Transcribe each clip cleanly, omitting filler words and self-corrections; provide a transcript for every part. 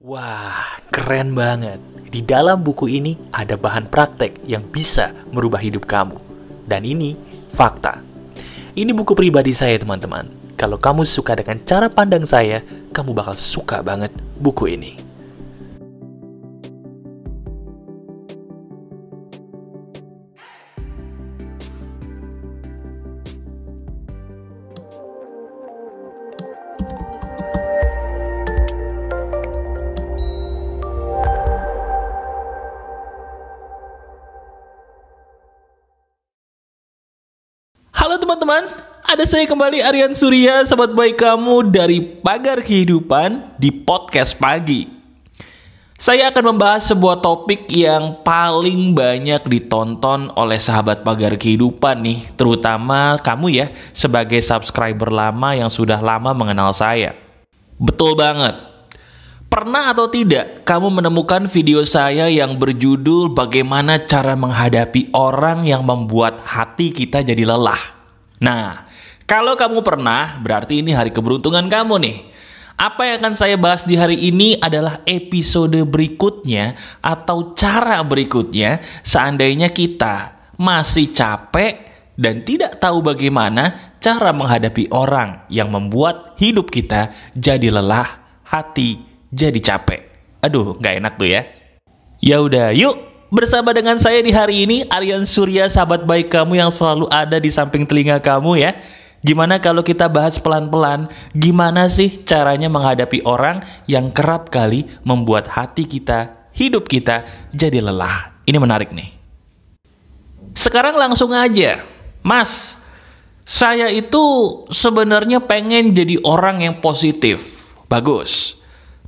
Wah, keren banget. Di dalam buku ini ada bahan praktek yang bisa merubah hidup kamu. Dan ini fakta. Ini buku pribadi saya, teman-teman. Kalau kamu suka dengan cara pandang saya, kamu bakal suka banget buku ini. Halo teman-teman, ada saya kembali Aryan Surya, sahabat baik kamu dari Pagar Kehidupan di podcast pagi. Saya akan membahas sebuah topik yang paling banyak ditonton oleh sahabat Pagar Kehidupan nih, terutama kamu ya, sebagai subscriber lama yang sudah lama mengenal saya. Betul banget. Pernah atau tidak kamu menemukan video saya yang berjudul bagaimana cara menghadapi orang yang membuat hati kita jadi lelah? Nah, kalau kamu pernah, berarti ini hari keberuntungan kamu nih. Apa yang akan saya bahas di hari ini adalah episode berikutnya atau cara berikutnya seandainya kita masih capek dan tidak tahu bagaimana cara menghadapi orang yang membuat hidup kita jadi lelah, hati jadi capek. Aduh, nggak enak tuh ya. Ya udah, yuk bersama dengan saya di hari ini, Aryan Surya, sahabat baik kamu yang selalu ada di samping telinga kamu ya. Gimana kalau kita bahas pelan-pelan, gimana sih caranya menghadapi orang yang kerap kali membuat hati kita, hidup kita jadi lelah. Ini menarik nih. Sekarang langsung aja, Mas, saya itu sebenarnya pengen jadi orang yang positif. Bagus.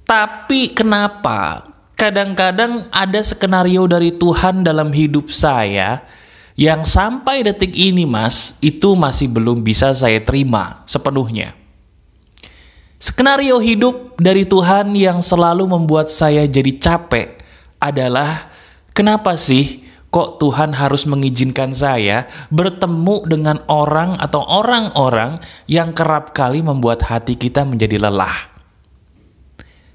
Tapi kenapa kadang-kadang ada skenario dari Tuhan dalam hidup saya yang sampai detik ini, Mas, itu masih belum bisa saya terima sepenuhnya. Skenario hidup dari Tuhan yang selalu membuat saya jadi capek adalah kenapa sih kok Tuhan harus mengizinkan saya bertemu dengan orang atau orang-orang yang kerap kali membuat hati kita menjadi lelah.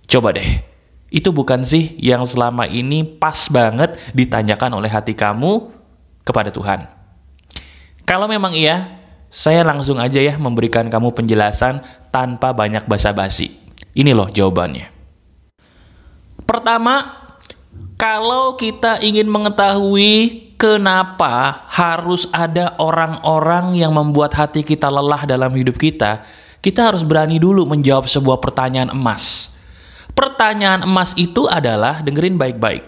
Coba deh, itu bukan sih yang selama ini pas banget ditanyakan oleh hati kamu kepada Tuhan? Kalau memang iya, saya langsung aja ya memberikan kamu penjelasan tanpa banyak basa-basi. Ini loh jawabannya. Pertama, kalau kita ingin mengetahui kenapa harus ada orang-orang yang membuat hati kita lelah dalam hidup kita harus berani dulu menjawab sebuah pertanyaan emas. Pertanyaan emas itu adalah, dengerin baik-baik.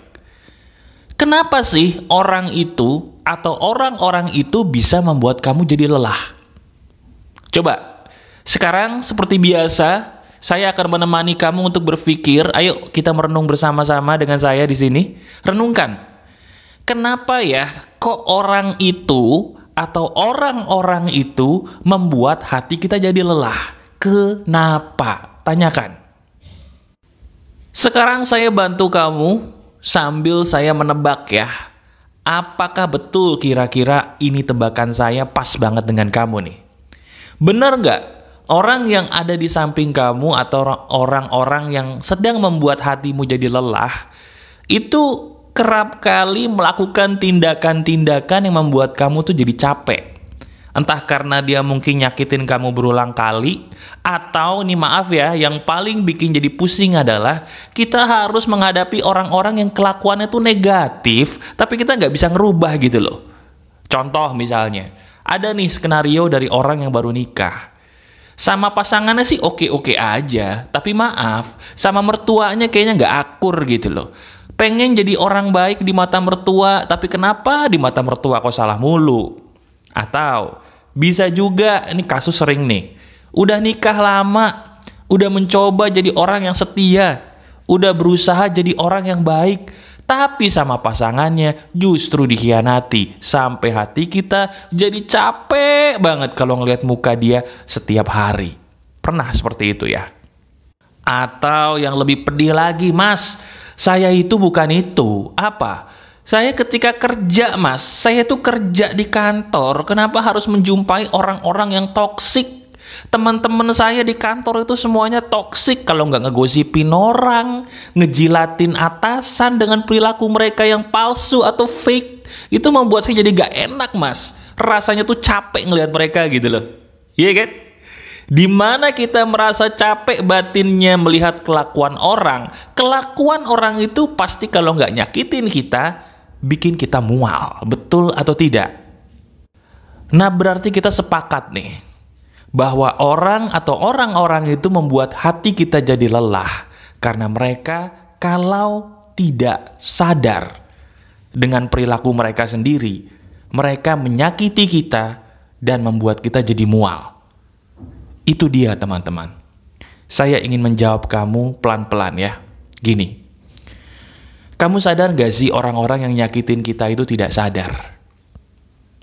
Kenapa sih orang itu atau orang-orang itu bisa membuat kamu jadi lelah? Coba, sekarang seperti biasa, saya akan menemani kamu untuk berpikir. Ayo kita merenung bersama-sama dengan saya di sini. Renungkan. Kenapa ya kok orang itu atau orang-orang itu membuat hati kita jadi lelah? Kenapa? Tanyakan. Sekarang saya bantu kamu sambil saya menebak ya. Apakah betul kira-kira ini tebakan saya pas banget dengan kamu nih? Benar nggak? Orang yang ada di samping kamu atau orang-orang yang sedang membuat hatimu jadi lelah, itu kerap kali melakukan tindakan-tindakan yang membuat kamu tuh jadi capek. Entah karena dia mungkin nyakitin kamu berulang kali, atau nih maaf ya, yang paling bikin jadi pusing adalah kita harus menghadapi orang-orang yang kelakuannya tuh negatif, tapi kita nggak bisa ngerubah gitu loh. Contoh misalnya, ada nih skenario dari orang yang baru nikah. Sama pasangannya sih oke-oke aja, tapi maaf, sama mertuanya kayaknya nggak akur gitu loh. Pengen jadi orang baik di mata mertua, tapi kenapa di mata mertua kok salah mulu? Atau bisa juga, ini kasus sering nih, udah nikah lama, udah mencoba jadi orang yang setia, udah berusaha jadi orang yang baik, tapi sama pasangannya justru dikhianati, sampai hati kita jadi capek banget kalau ngelihat muka dia setiap hari. Pernah seperti itu ya? Atau yang lebih pedih lagi, Mas, saya itu bukan itu. Apa? Saya ketika kerja, Mas, saya tuh kerja di kantor, kenapa harus menjumpai orang-orang yang toksik, Teman-teman saya di kantor itu semuanya toksik kalau nggak ngegosipin orang, ngejilatin atasan dengan perilaku mereka yang palsu atau fake. Itu membuat saya jadi gak enak, Mas. Rasanya tuh capek ngelihat mereka gitu loh. Iya kan? Dimana kita merasa capek batinnya melihat kelakuan orang itu pasti kalau nggak nyakitin kita, bikin kita mual. Betul atau tidak? Nah, berarti kita sepakat nih bahwa orang atau orang-orang itu membuat hati kita jadi lelah karena mereka kalau tidak sadar dengan perilaku mereka sendiri, mereka menyakiti kita dan membuat kita jadi mual. Itu dia, teman-teman. Saya ingin menjawab kamu pelan-pelan ya. Gini, kamu sadar gak sih orang-orang yang nyakitin kita itu tidak sadar?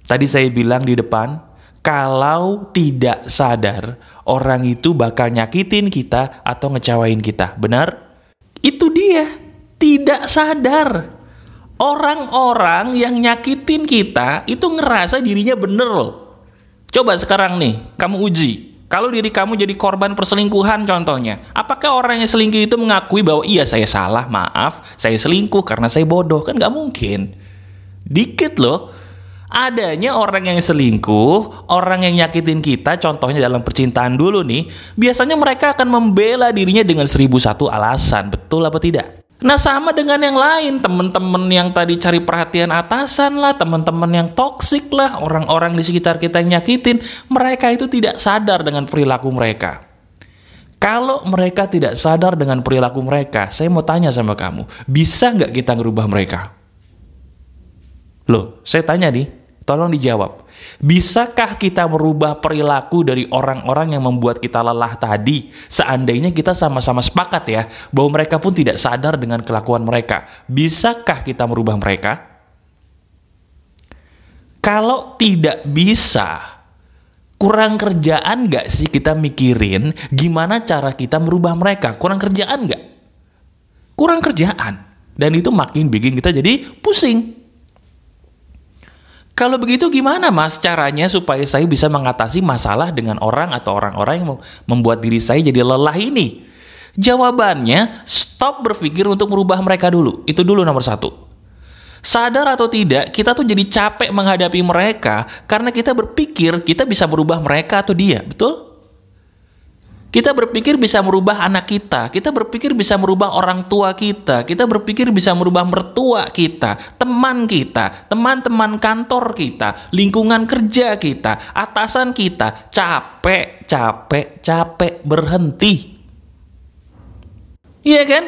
Tadi saya bilang di depan, kalau tidak sadar, orang itu bakal nyakitin kita atau ngecewain kita. Benar? Itu dia, tidak sadar. Orang-orang yang nyakitin kita itu ngerasa dirinya bener loh. Coba sekarang nih, kamu uji. Kalau diri kamu jadi korban perselingkuhan contohnya, apakah orang yang selingkuh itu mengakui bahwa iya saya salah, maaf, saya selingkuh karena saya bodoh? Kan nggak mungkin. Dikit loh. Adanya orang yang selingkuh, orang yang nyakitin kita, contohnya dalam percintaan dulu nih, biasanya mereka akan membela dirinya dengan 1001 alasan. Betul apa tidak? Nah, sama dengan yang lain, teman-teman yang tadi cari perhatian atasan lah, teman-teman yang toksik lah, orang-orang di sekitar kita yang nyakitin, mereka itu tidak sadar dengan perilaku mereka. Kalau mereka tidak sadar dengan perilaku mereka, saya mau tanya sama kamu, bisa nggak kita ngerubah mereka? Loh, saya tanya nih, tolong dijawab. Bisakah kita merubah perilaku dari orang-orang yang membuat kita lelah tadi? Seandainya kita sama-sama sepakat ya, bahwa mereka pun tidak sadar dengan kelakuan mereka. Bisakah kita merubah mereka? Kalau tidak bisa, kurang kerjaan gak sih kita mikirin gimana cara kita merubah mereka? Kurang kerjaan gak? Kurang kerjaan. Dan itu makin bikin kita jadi pusing. Kalau begitu gimana mas caranya supaya saya bisa mengatasi masalah dengan orang atau orang-orang yang membuat diri saya jadi lelah ini? Jawabannya, stop berpikir untuk merubah mereka dulu. Itu dulu nomor 1. Sadar atau tidak, kita tuh jadi capek menghadapi mereka karena kita berpikir kita bisa merubah mereka atau dia. Betul? Kita berpikir bisa merubah anak kita berpikir bisa merubah orang tua kita berpikir bisa merubah mertua kita, teman-teman kantor kita, lingkungan kerja kita, atasan kita. Capek, berhenti. Iya kan?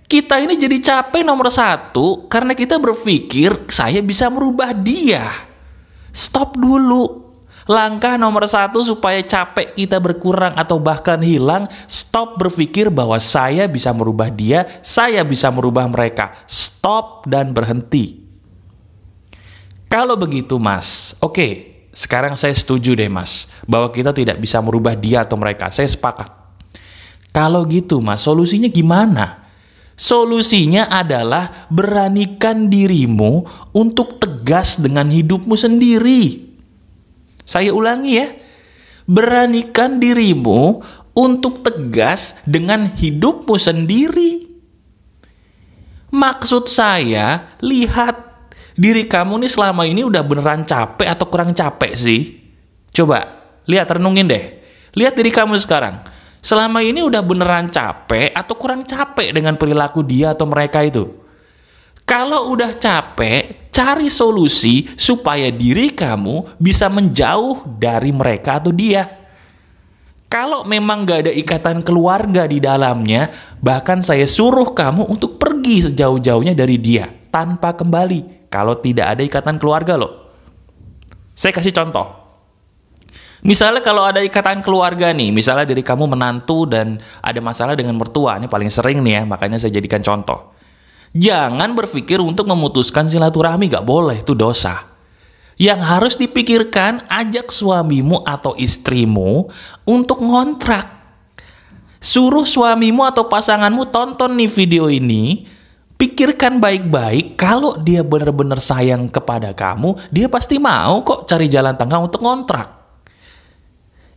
Kita ini jadi capek nomor 1 karena kita berpikir saya bisa merubah dia. Stop dulu. Langkah nomor 1 supaya capek kita berkurang atau bahkan hilang, stop berpikir bahwa saya bisa merubah dia, saya bisa merubah mereka. Stop dan berhenti. Kalau begitu mas, oke, sekarang saya setuju deh mas, bahwa kita tidak bisa merubah dia atau mereka, saya sepakat. Kalau gitu mas, solusinya gimana? Solusinya adalah beranikan dirimu untuk tegas dengan hidupmu sendiri. Saya ulangi ya, beranikan dirimu untuk tegas dengan hidupmu sendiri. Maksud saya, lihat diri kamu nih selama ini udah beneran capek atau kurang capek sih? Coba, lihat, renungin deh. Lihat diri kamu sekarang. Selama ini udah beneran capek atau kurang capek dengan perilaku dia atau mereka itu? Kalau udah capek, cari solusi supaya diri kamu bisa menjauh dari mereka atau dia. Kalau memang gak ada ikatan keluarga di dalamnya, bahkan saya suruh kamu untuk pergi sejauh-jauhnya dari dia, tanpa kembali. Kalau tidak ada ikatan keluarga loh. Saya kasih contoh. Misalnya kalau ada ikatan keluarga nih, misalnya dari kamu menantu dan ada masalah dengan mertua, ini paling sering nih ya, makanya saya jadikan contoh. Jangan berpikir untuk memutuskan silaturahmi, gak boleh, itu dosa. Yang harus dipikirkan, ajak suamimu atau istrimu untuk ngontrak. Suruh suamimu atau pasanganmu tonton nih video ini, pikirkan baik-baik, kalau dia benar-benar sayang kepada kamu, dia pasti mau kok cari jalan tengah untuk ngontrak.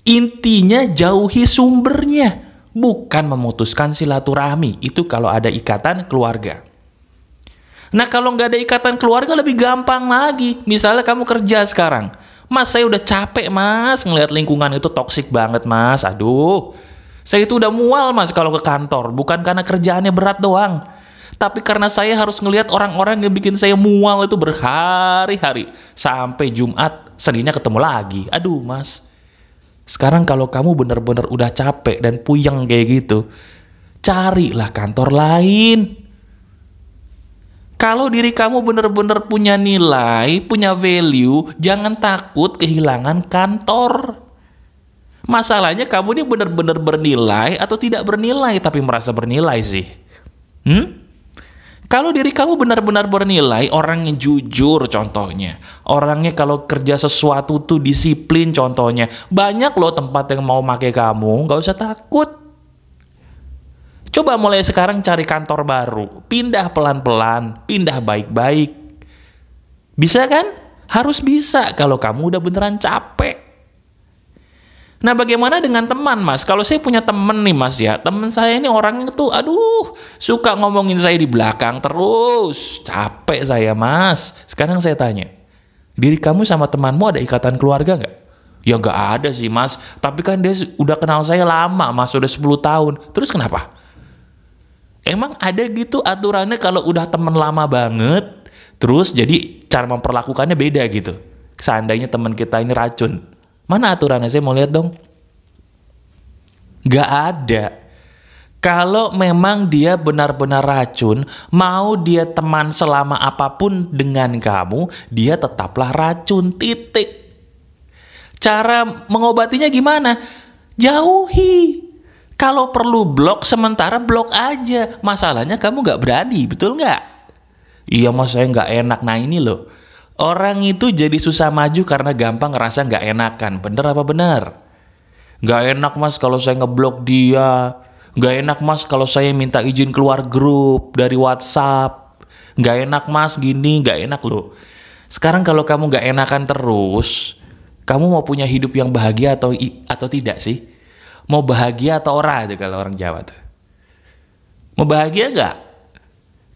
Intinya jauhi sumbernya, bukan memutuskan silaturahmi. Itu kalau ada ikatan keluarga. Nah, kalau nggak ada ikatan keluarga lebih gampang lagi. Misalnya kamu kerja sekarang. Mas, saya udah capek mas ngelihat lingkungan itu toksik banget mas. Aduh, saya itu udah mual mas kalau ke kantor. Bukan karena kerjaannya berat doang, tapi karena saya harus ngelihat orang-orang yang bikin saya mual itu berhari-hari. Sampai Jumat, Seninnya ketemu lagi. Aduh mas, sekarang kalau kamu benar-benar udah capek dan puyeng kayak gitu, carilah kantor lain. Kalau diri kamu benar-benar punya nilai, punya value, jangan takut kehilangan kantor. Masalahnya kamu ini benar-benar bernilai atau tidak bernilai tapi merasa bernilai sih. Kalau diri kamu benar-benar bernilai, orangnya jujur contohnya. Orangnya kalau kerja sesuatu tuh disiplin contohnya. Banyak loh tempat yang mau pakai kamu, gak usah takut. Coba mulai sekarang cari kantor baru. Pindah pelan-pelan, pindah baik-baik. Bisa kan? Harus bisa kalau kamu udah beneran capek. Nah, bagaimana dengan teman mas? Kalau saya punya teman nih mas ya, teman saya ini orangnya tuh suka ngomongin saya di belakang terus. Capek saya mas. Sekarang saya tanya, diri kamu sama temanmu ada ikatan keluarga nggak? Ya nggak ada sih mas, tapi kan dia udah kenal saya lama mas, udah 10 tahun. Terus kenapa? Emang ada gitu aturannya kalau udah teman lama banget, terus jadi cara memperlakukannya beda gitu? Seandainya teman kita ini racun, mana aturannya? Saya mau lihat dong. Gak ada. Kalau memang dia benar-benar racun, mau dia teman selama apapun dengan kamu, dia tetaplah racun, titik. Cara mengobatinya gimana? Jauhi. Kalau perlu blok sementara, blok aja. Masalahnya kamu gak berani, betul gak? Iya mas, saya gak enak. Nah ini loh, orang itu jadi susah maju karena gampang ngerasa gak enakan. Bener apa bener? Gak enak mas kalau saya ngeblok dia. Gak enak mas kalau saya minta izin keluar grup dari WhatsApp. Gak enak mas gini, gak enak loh. Sekarang kalau kamu gak enakan terus, kamu mau punya hidup yang bahagia atau tidak sih? Mau bahagia atau ora itu kalau orang Jawa tuh. Mau bahagia gak?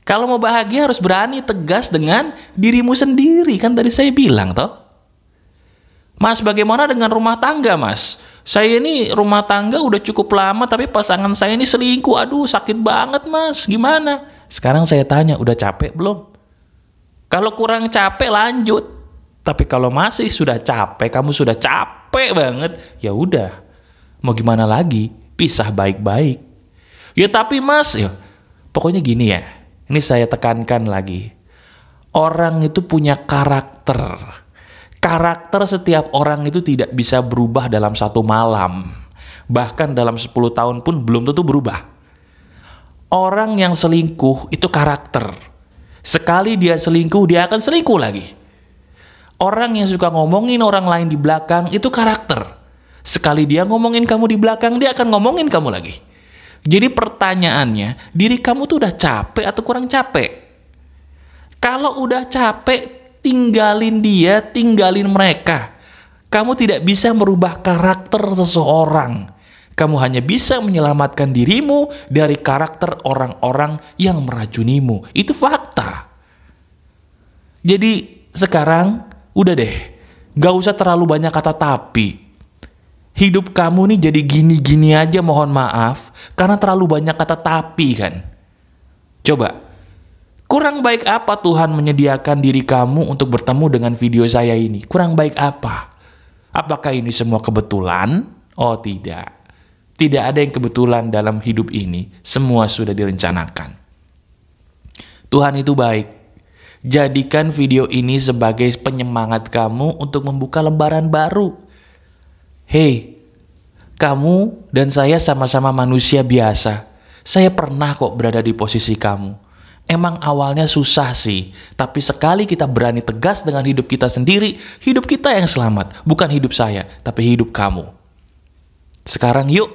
Kalau mau bahagia harus berani tegas dengan dirimu sendiri. Kan tadi saya bilang toh. Mas, bagaimana dengan rumah tangga mas? Saya ini rumah tangga udah cukup lama, tapi pasangan saya ini selingkuh. Aduh sakit banget mas, gimana? Sekarang saya tanya, udah capek belum? Kalau kurang capek lanjut. Tapi kalau masih sudah capek, kamu sudah capek banget, ya udah. Mau gimana lagi? Pisah baik-baik. Ya tapi mas, ya pokoknya gini ya. Ini saya tekankan lagi. Orang itu punya karakter. Karakter setiap orang itu tidak bisa berubah dalam satu malam. Bahkan dalam 10 tahun pun belum tentu berubah. Orang yang selingkuh itu karakter. Sekali dia selingkuh, dia akan selingkuh lagi. Orang yang suka ngomongin orang lain di belakang itu karakter. Sekali dia ngomongin kamu di belakang, dia akan ngomongin kamu lagi. Jadi pertanyaannya, diri kamu tuh udah capek atau kurang capek? Kalau udah capek, tinggalin dia, tinggalin mereka. Kamu tidak bisa merubah karakter seseorang. Kamu hanya bisa menyelamatkan dirimu dari karakter orang-orang yang meracunimu. Itu fakta. Jadi sekarang, udah deh. Gak usah terlalu banyak kata tapi. Hidup kamu nih jadi gini-gini aja, mohon maaf, karena terlalu banyak kata tapi kan. Coba, kurang baik apa Tuhan menyediakan diri kamu untuk bertemu dengan video saya ini? Kurang baik apa? Apakah ini semua kebetulan? Oh tidak. Tidak ada yang kebetulan dalam hidup ini. Semua sudah direncanakan. Tuhan itu baik. Jadikan video ini sebagai penyemangat kamu untuk membuka lembaran baru. Hei, kamu dan saya sama-sama manusia biasa. Saya pernah kok berada di posisi kamu. Emang awalnya susah sih, tapi sekali kita berani tegas dengan hidup kita sendiri, hidup kita yang selamat. Bukan hidup saya, tapi hidup kamu. Sekarang yuk,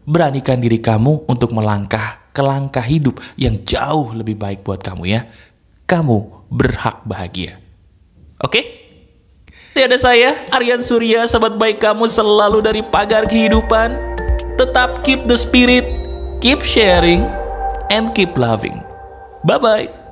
beranikan diri kamu untuk melangkah ke langkah hidup yang jauh lebih baik buat kamu ya. Kamu berhak bahagia. Oke? Tiada saya, Aryan Surya, sahabat baik kamu selalu dari Pagar Kehidupan. Tetap keep the spirit, keep sharing, and keep loving. Bye-bye.